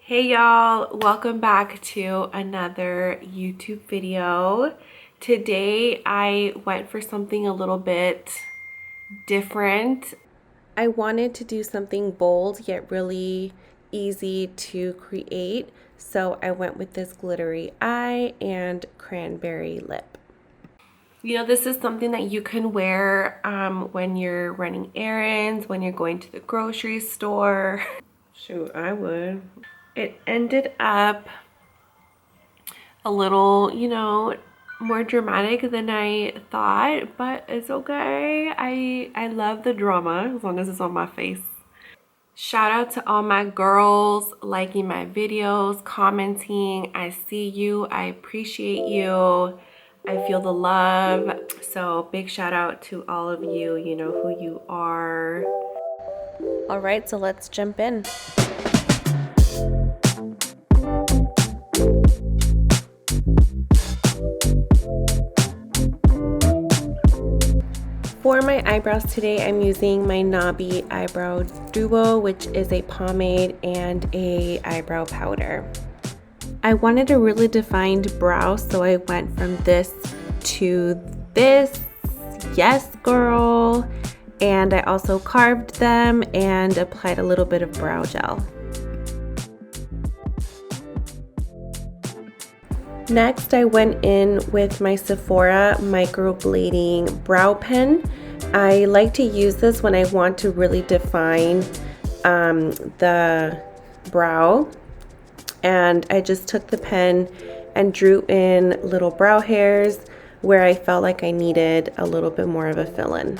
Hey y'all, welcome back to another YouTube video. Today I went for something a little bit different. I wanted to do something bold yet really easy to create, so I went with this glittery eye and cranberry lip. You know, this is something that you can wear when you're running errands, when you're going to the grocery store. Shoot, I would. It ended up a little, more dramatic than I thought, but it's okay. I love the drama as long as it's on my face. Shout out to all my girls liking my videos, commenting. I see you. I appreciate you. I feel the love. So big shout out to all of you. You know who you are. All right, so let's jump in. For my eyebrows today, I'm using my Knobby Eyebrow Duo, which is a pomade and a eyebrow powder. I wanted a really defined brow, so I went from this to this. Yes, girl. And I also carved them and applied a little bit of brow gel. Next, I went in with my Sephora microblading brow pen. I like to use this when I want to really define the brow. And I just took the pen and drew in little brow hairs where I felt like I needed a little bit more of a fill-in.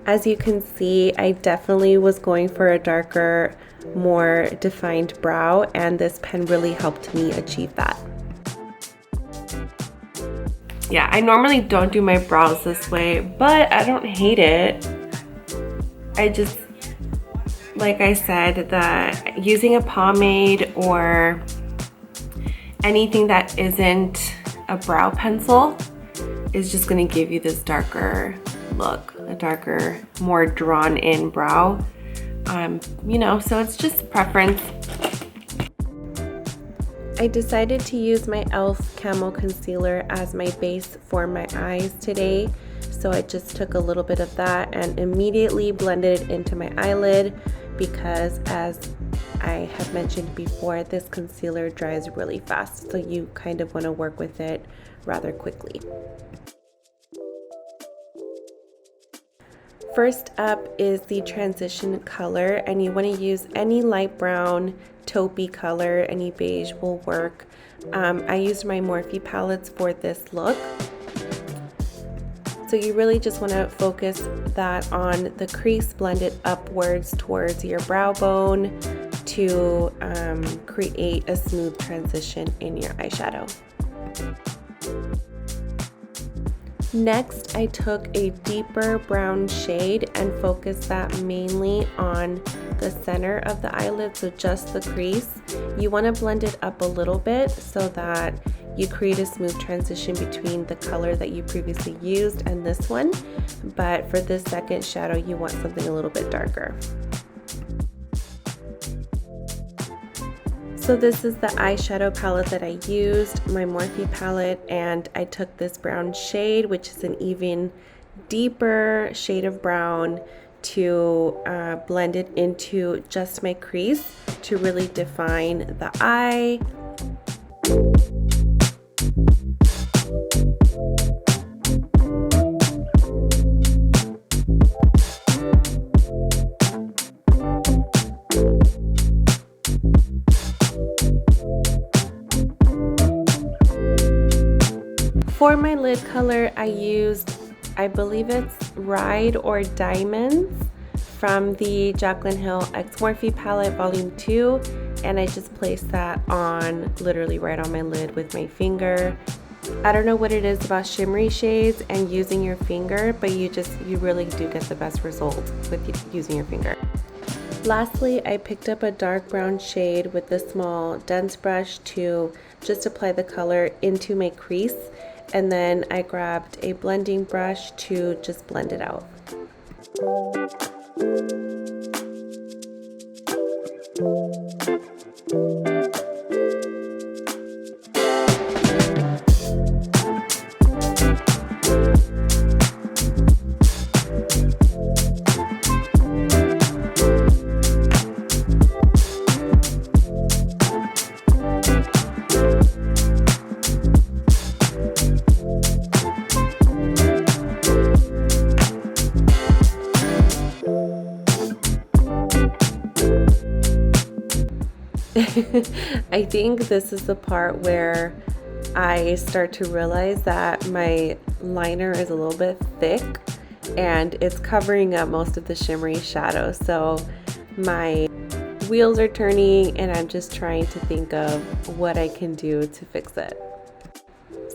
As you can see, I definitely was going for a darker, more defined brow, and this pen really helped me achieve that. Yeah, I normally don't do my brows this way, but I don't hate it. I just, like I said, using a pomade or anything that isn't a brow pencil is just gonna give you this darker look, a darker, more drawn in brow. So it's just preference. I decided to use my e.l.f. Camo Concealer as my base for my eyes today. So I just took a little bit of that and immediately blended it into my eyelid because, as I have mentioned before, this concealer dries really fast. So you kind of want to work with it rather quickly. First up is the transition color, and you want to use any light brown, taupey color. Any beige will work. I used my Morphe palettes for this look. So you really just want to focus that on the crease, blend it upwards towards your brow bone to create a smooth transition in your eyeshadow. Next, I took a deeper brown shade and focused that mainly on the center of the eyelid, so just the crease. You want to blend it up a little bit so that you create a smooth transition between the color that you previously used and this one. But for this second shadow, you want something a little bit darker. So this is the eyeshadow palette that I used, my Morphe palette, and I took this brown shade, which is an even deeper shade of brown, to blend it into just my crease to really define the eye. For my lid color, I used, I believe it's Ride or Diamonds from the Jaclyn Hill X Morphe palette volume 2, and I just placed that on literally right on my lid with my finger. I don't know what it is about shimmery shades and using your finger, but you really do get the best result with using your finger. Lastly, I picked up a dark brown shade with the small dense brush to just apply the color into my crease, and then I grabbed a blending brush to just blend it out. I think this is the part where I start to realize that my liner is a little bit thick and it's covering up most of the shimmery shadow. So my wheels are turning and I'm just trying to think of what I can do to fix it.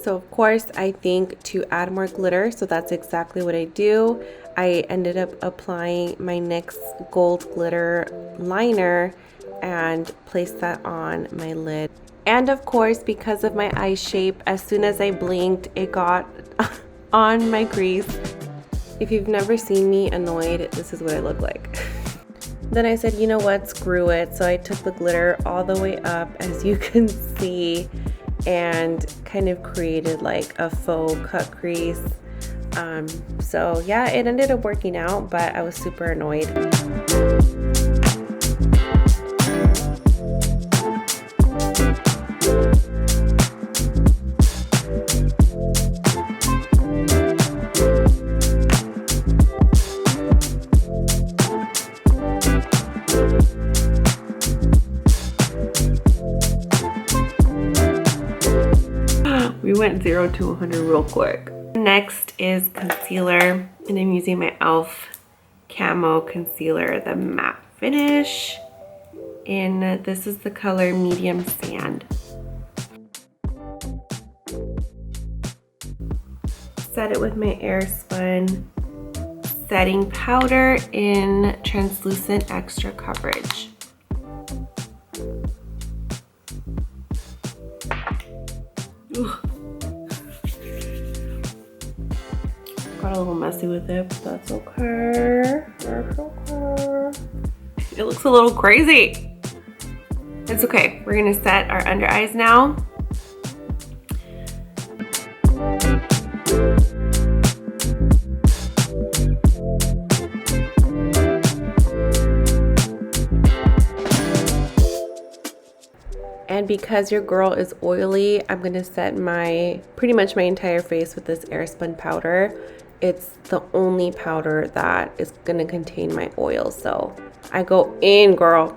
So of course I think to add more glitter, so that's exactly what I do. I ended up applying my NYX gold glitter liner and placed that on my lid. And of course, because of my eye shape, as soon as I blinked, it got on my crease. If you've never seen me annoyed, this is what I look like. Then I said, you know what, screw it. So I took the glitter all the way up, as you can see, and kind of created like a faux cut crease. So yeah, it ended up working out, but I was super annoyed. We went 0 to 100 real quick. Next is concealer, and I'm using my e.l.f. Camo Concealer, the matte finish. And this is the color Medium Sand. Set it with my Airspun setting powder in Translucent Extra Coverage. Ugh. Got a little messy with it, but that's okay. That's okay. It looks a little crazy. It's okay. We're gonna set our under eyes now. And because your girl is oily, I'm gonna set pretty much my entire face with this Airspun powder. It's the only powder that is gonna contain my oil, so I go in, girl.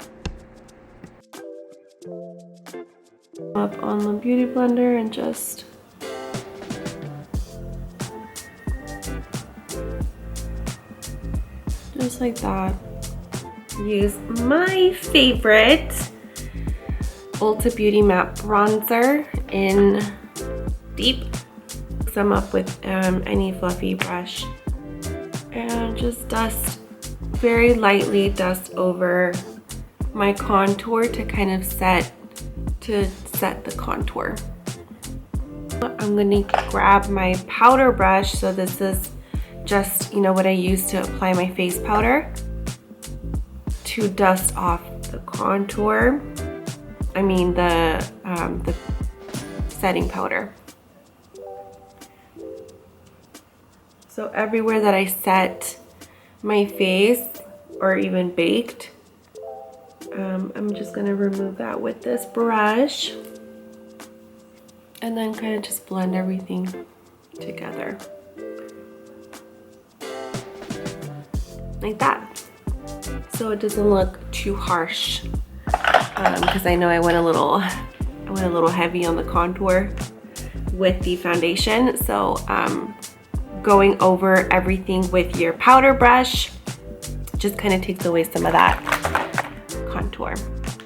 Up on the beauty blender and just like that. Use my favorite Ulta Beauty Matte Bronzer in Deep. Some up with any fluffy brush and just very lightly dust over my contour to kind of set the contour. I'm gonna grab my powder brush. So this is just, you know, what I use to apply my face powder to dust off the contour. I mean the setting powder. So everywhere that I set my face or even baked, I'm just gonna remove that with this brush and then kind of just blend everything together. Like that. So it doesn't look too harsh. Because I know I went a little heavy on the contour with the foundation. So going over everything with your powder brush just kind of takes away some of that contour. I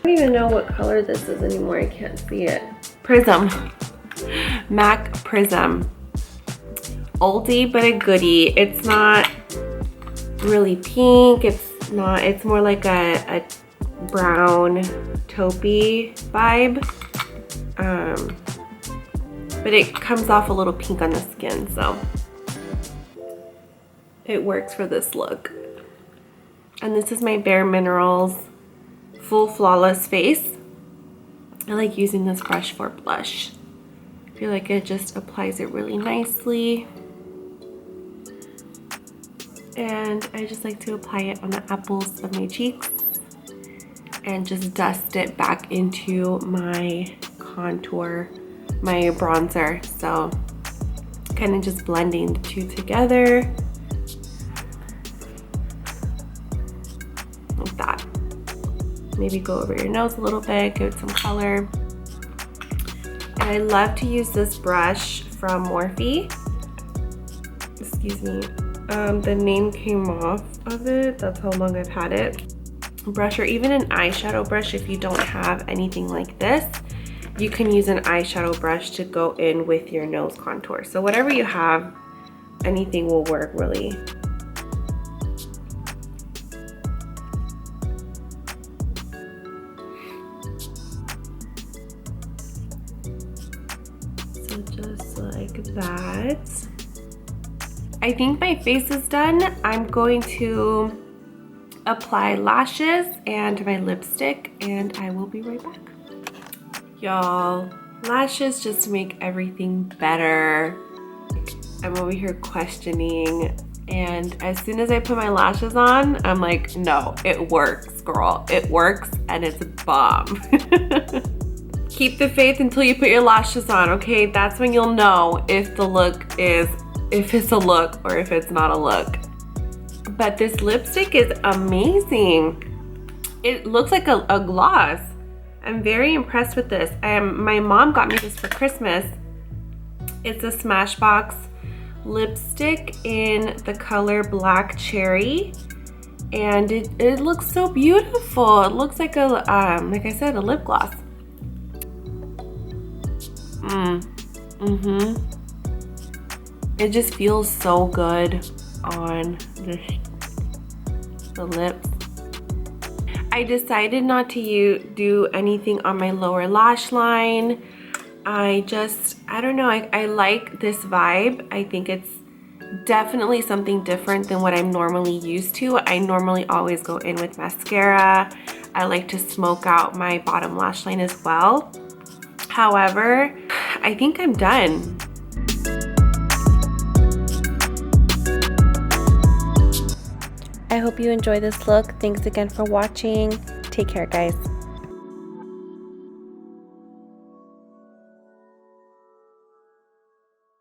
don't even know what color this is anymore. I can't see it. Prism. MAC Prism. Oldie but a goodie. It's not really pink. It's more like a brown taupey vibe, but it comes off a little pink on the skin, so it works for this look. And this is my Bare Minerals Full Flawless Face. I like using this brush for blush. I feel like it just applies it really nicely. And I just like to apply it on the apples of my cheeks and just dust it back into my contour, my bronzer. So kind of just blending the two together like that. maybe go over your nose a little bit, give it some color. And I love to use this brush from Morphe. Excuse me. The name came off of it. That's how long I've had it. Brush, or even an eyeshadow brush if you don't have anything like this. You can use an eyeshadow brush to go in with your nose contour. So whatever you have, anything will work really. So just like that. I think my face is done. I'm going to apply lashes and my lipstick, and I will be right back. Y'all, lashes just to make everything better. I'm over here questioning, and as soon as I put my lashes on, I'm like, no, it works, girl. It works, and it's a bomb. Keep the faith until you put your lashes on, okay? That's when you'll know if the look is, if it's a look or if it's not a look. But this lipstick is amazing. It looks like a gloss. I'm very impressed with this. My mom got me this for Christmas. It's a Smashbox lipstick in the color Black Cherry. And it looks so beautiful. It looks like like I said, a lip gloss. It just feels so good on the lips. I decided not to do anything on my lower lash line. I don't know, I like this vibe. I think it's definitely something different than what I'm normally used to. I normally always go in with mascara. I like to smoke out my bottom lash line as well. However, I think I'm done. I hope you enjoy this look. Thanks again for watching. Take care, guys.